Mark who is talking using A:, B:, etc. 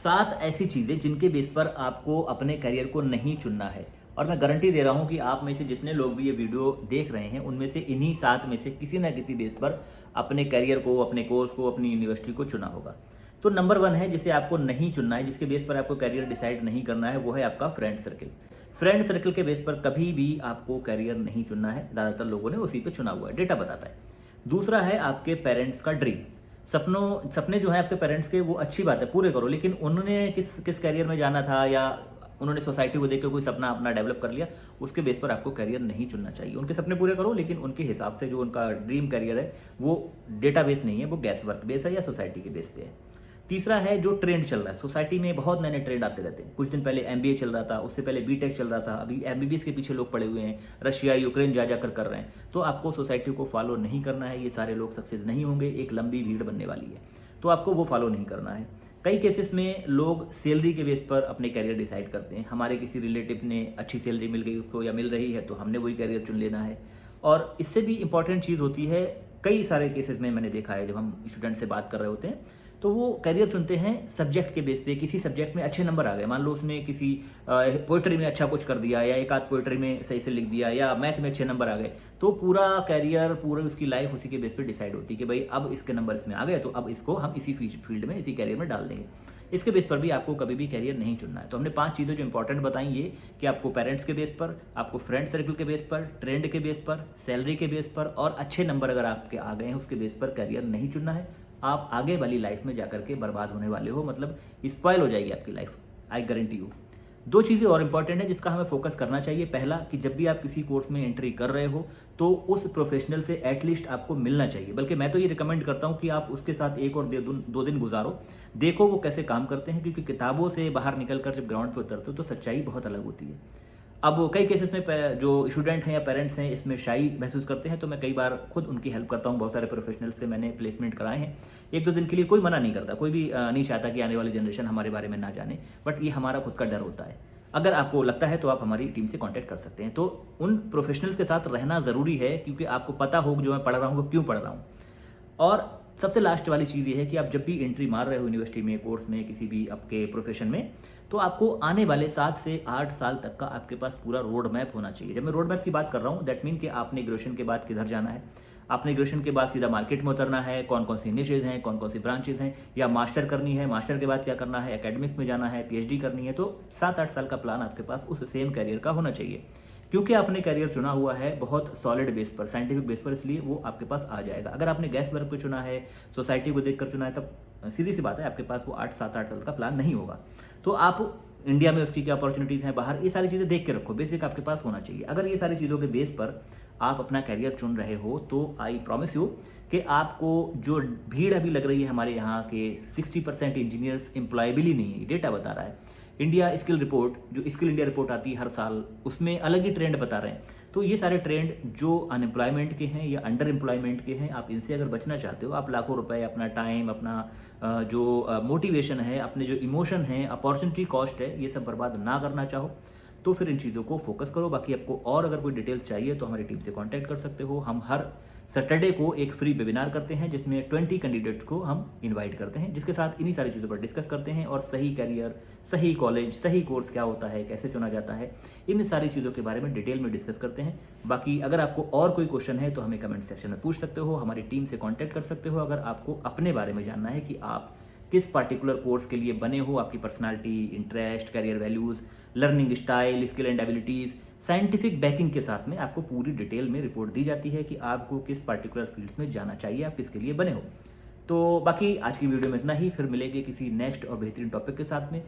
A: 7 ऐसी चीज़ें जिनके बेस पर आपको अपने करियर को नहीं चुनना है। और मैं गारंटी दे रहा हूँ कि आप में से जितने लोग भी ये वीडियो देख रहे हैं, उनमें से इन्हीं 7 में से किसी न किसी बेस पर अपने करियर को, अपने कोर्स को, अपनी यूनिवर्सिटी को चुना होगा। तो नंबर 1 है जिसे आपको नहीं चुनना है, जिसके बेस पर आपको करियर डिसाइड नहीं करना है, वो है आपका फ्रेंड सर्किल। फ्रेंड सर्किल के बेस पर कभी भी आपको करियर नहीं चुनना है। ज़्यादातर लोगों ने उसी पे चुना हुआ है, डेटा बताता है। दूसरा है आपके पेरेंट्स का ड्रीम। सपने जो है आपके पेरेंट्स के, वो अच्छी बात है, पूरे करो, लेकिन उन्होंने किस किस करियर में जाना था, या उन्होंने सोसाइटी को देख के कोई सपना अपना डेवलप कर लिया, उसके बेस पर आपको करियर नहीं चुनना चाहिए। उनके सपने पूरे करो, लेकिन उनके हिसाब से जो उनका ड्रीम करियर है वो डेटा बेस नहीं है, वो गैस वर्क बेस है या सोसाइटी के बेस पे है। तीसरा है जो ट्रेंड चल रहा है। सोसाइटी में बहुत नए नए ट्रेंड आते रहते हैं। कुछ दिन पहले एमबीए चल रहा था, उससे पहले बीटेक चल रहा था, अभी एमबीबीएस के पीछे लोग पड़े हुए हैं, रशिया यूक्रेन जा जाकर कर रहे हैं। तो आपको सोसाइटी को फॉलो नहीं करना है। ये सारे लोग सक्सेस नहीं होंगे, एक लंबी भीड़ बनने वाली है, तो आपको वो फॉलो नहीं करना है। कई केसेस में लोग सैलरी के बेस पर अपने करियर डिसाइड करते हैं। हमारे किसी रिलेटिव ने अच्छी सैलरी मिल गई उसको, या मिल रही है, तो हमने वही करियर चुन लेना है। और इससे भी इंपॉर्टेंट चीज़ होती है, कई सारे केसेस में मैंने देखा है, जब हम स्टूडेंट से बात कर रहे होते हैं तो वो करियर चुनते हैं सब्जेक्ट के बेस पे। किसी सब्जेक्ट में अच्छे नंबर आ गए, मान लो उसने किसी पोइट्री में अच्छा कुछ कर दिया, या एक आध पोइट्री में सही से लिख दिया, या मैथ में अच्छे नंबर आ गए, तो पूरा करियर, पूरी उसकी लाइफ उसी के बेस पे डिसाइड होती है कि भाई अब इसके नंबर इसमें आ गए, तो अब इसको हम इसी फील्ड में, इसी करियर में डाल देंगे। इसके बेस पर भी आपको कभी भी करियर नहीं चुनना है। तो हमने 5 चीज़ें जो इंपॉर्टेंट बताई, ये कि आपको पेरेंट्स के बेस पर, आपको फ्रेंड सर्कल के बेस पर, ट्रेंड के बेस पर, सैलरी के बेस पर, और अच्छे नंबर अगर आपके आ गए हैं उसके बेस पर करियर नहीं चुनना है। आप आगे वाली लाइफ में जाकर के बर्बाद होने वाले हो, मतलब स्पॉइल हो जाएगी आपकी लाइफ, आई गारंटी यू। 2 चीज़ें और इंपॉर्टेंट है जिसका हमें फोकस करना चाहिए। पहला, कि जब भी आप किसी कोर्स में एंट्री कर रहे हो तो उस प्रोफेशनल से एटलीस्ट आपको मिलना चाहिए। बल्कि मैं तो ये रिकमेंड करता हूँ कि आप उसके साथ 1 और 2 दिन गुजारो, देखो वो कैसे काम करते हैं, क्योंकि किताबों से बाहर निकल कर जब ग्राउंड पर उतरते हो तो सच्चाई बहुत अलग होती है। अब कई केसेस में जो स्टूडेंट हैं या पेरेंट्स हैं इसमें शाई महसूस करते हैं, तो मैं कई बार खुद उनकी हेल्प करता हूँ। बहुत सारे प्रोफेशनल से मैंने प्लेसमेंट कराए हैं। 1-2 दिन के लिए कोई मना नहीं करता, कोई भी नहीं चाहता कि आने वाली जनरेशन हमारे बारे में ना जाने, बट ये हमारा खुद का डर होता है। अगर आपको लगता है तो आप हमारी टीम से कांटेक्ट कर सकते हैं। तो उन प्रोफेशनल्स के साथ रहना ज़रूरी है, क्योंकि आपको पता हो जो मैं पढ़ रहा हूँ वो क्यों पढ़ रहा हूँ। और सबसे लास्ट वाली चीज़ ये है कि आप जब भी एंट्री मार रहे हो यूनिवर्सिटी में, कोर्स में, किसी भी आपके प्रोफेशन में, तो आपको आने वाले 7 से 8 साल तक का आपके पास पूरा रोड मैप होना चाहिए। जब मैं रोड मैप की बात कर रहा हूँ, दैट मीन कि आपने ग्रेजुएशन के बाद किधर जाना है, आपने ग्रेजुएशन के बाद सीधा मार्केट में उतरना है, कौन कौन सी निशेज हैं, कौन कौन सी ब्रांचेज हैं, या मास्टर करनी है, मास्टर के बाद क्या करना है, एकेडमिक्स में जाना है, पीएचडी करनी है। तो 7-8 साल का प्लान आपके पास उस सेम करियर का होना चाहिए, क्योंकि आपने करियर चुना हुआ है बहुत सॉलिड बेस पर, साइंटिफिक बेस पर, इसलिए वो आपके पास आ जाएगा। अगर आपने गैस वर्क पे चुना है, सोसाइटी को देखकर चुना है, तब सीधी सी बात है आपके पास वो 7-8 साल का प्लान नहीं होगा। तो आप इंडिया में उसकी क्या अपॉर्चुनिटीज़ हैं, बाहर, ये सारी चीज़ें देख के रखो। बेसिक आपके पास होना चाहिए। अगर ये सारी चीज़ों के बेस पर आप अपना करियर चुन रहे हो, तो आई प्रॉमिस यू कि आपको जो भीड़ अभी लग रही है हमारे यहाँ के 60% इंजीनियर्स एम्प्लॉयबल ही नहीं है, डेटा बता रहा है। इंडिया स्किल रिपोर्ट, जो स्किल इंडिया रिपोर्ट आती है हर साल, उसमें अलग ही ट्रेंड बता रहे हैं। तो ये सारे ट्रेंड जो अनएम्प्लॉयमेंट के हैं या अंडर एम्प्लॉयमेंट के हैं, आप इनसे अगर बचना चाहते हो, आप लाखों रुपए, अपना टाइम, अपना जो मोटिवेशन है, अपने जो इमोशन है, अपॉर्चुनिटी कॉस्ट है, ये सब बर्बाद ना करना चाहो, तो फिर इन चीज़ों को फोकस करो। बाकी आपको और अगर कोई डिटेल्स चाहिए तो हमारी टीम से कांटेक्ट कर सकते हो। हम हर सैटरडे को एक फ्री वेबिनार करते हैं, जिसमें 20 कैंडिडेट्स को हम इनवाइट करते हैं, जिसके साथ इन्हीं सारी चीज़ों पर डिस्कस करते हैं, और सही करियर, सही कॉलेज, सही कोर्स क्या होता है, कैसे चुना जाता है, इन सारी चीज़ों के बारे में डिटेल में डिस्कस करते हैं। बाकी अगर आपको और कोई क्वेश्चन है तो हमें कमेंट सेक्शन में पूछ सकते हो, हमारी टीम से कॉन्टैक्ट कर सकते हो। अगर आपको अपने बारे में जानना है कि आप किस पार्टिकुलर कोर्स के लिए बने हो, आपकी personality, interest, career values, learning style, skill and abilities, scientific banking के साथ में आपको पूरी डिटेल में रिपोर्ट दी जाती है कि आपको किस पार्टिकुलर फील्ड्स में जाना चाहिए, आप किसके लिए बने हो। तो बाकी आज की वीडियो में इतना ही, फिर मिलेंगे किसी नेक्स्ट और बेहतरीन टॉपिक के साथ में।